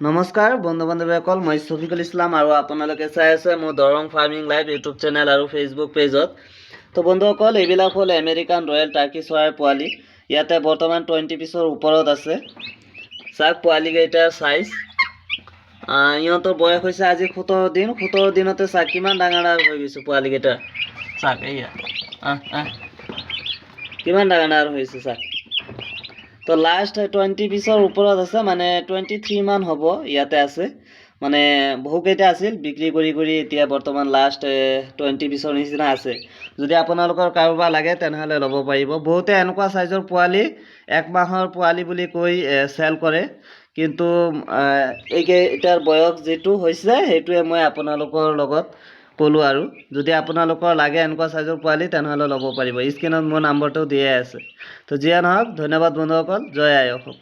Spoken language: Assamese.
নমস্কাৰ বন্ধু বান্ধৱীসকল, মই শফিকুল ইছলাম আৰু আপোনালোকে চাই আছে মোৰ Darrang farming live YouTube channel আৰু ফেচবুক পেজত। তো বন্ধুসকল, এইবিলাক হ'ল আমেৰিকান ৰয়েল টাৰ্কি চৰাইৰ পোৱালি। ইয়াতে বৰ্তমান 20 পিছৰ ওপৰত আছে। চাওক পোৱালিকেইটাৰ চাইজ। ইহঁতৰ বয়স হৈছে আজি 17 দিন। 17 দিনতে চাওক কিমান ডাঙৰ হৈ গৈছে পোৱালিকেইটা। চাওক এইয়া কিমান ডাঙৰ হৈছে চাওক। তো লাষ্ট 20 পিছৰ ওপৰত আছে, মানে 23 মান হ'ব ইয়াতে আছে। মানে বহুকেইটা আছিল, বিক্ৰী কৰি এতিয়া বৰ্তমান লাষ্ট 20 পিছৰ নিচিনা আছে। যদি আপোনালোকৰ কাৰোবাৰ লাগে তেনেহ'লে ল'ব পাৰিব। বহুতে এনেকুৱা চাইজৰ পোৱালি 1 মাহৰ পোৱালি বুলি কৈ চেল কৰে, কিন্তু এইকেইটাৰ বয়স যিটো হৈছে সেইটোৱে মই আপোনালোকৰ লগত ক'লোঁ। আৰু যদি আপোনালোকৰ লাগে এনেকুৱা চাইজৰ পোৱালি তেনেহ'লে ল'ব পাৰিব। স্ক্ৰীনত মোৰ নাম্বাৰটো দিয়াই আছে। তো যিয়ে নহওক, ধন্যবাদ বন্ধুসকল। জয় আই অসম।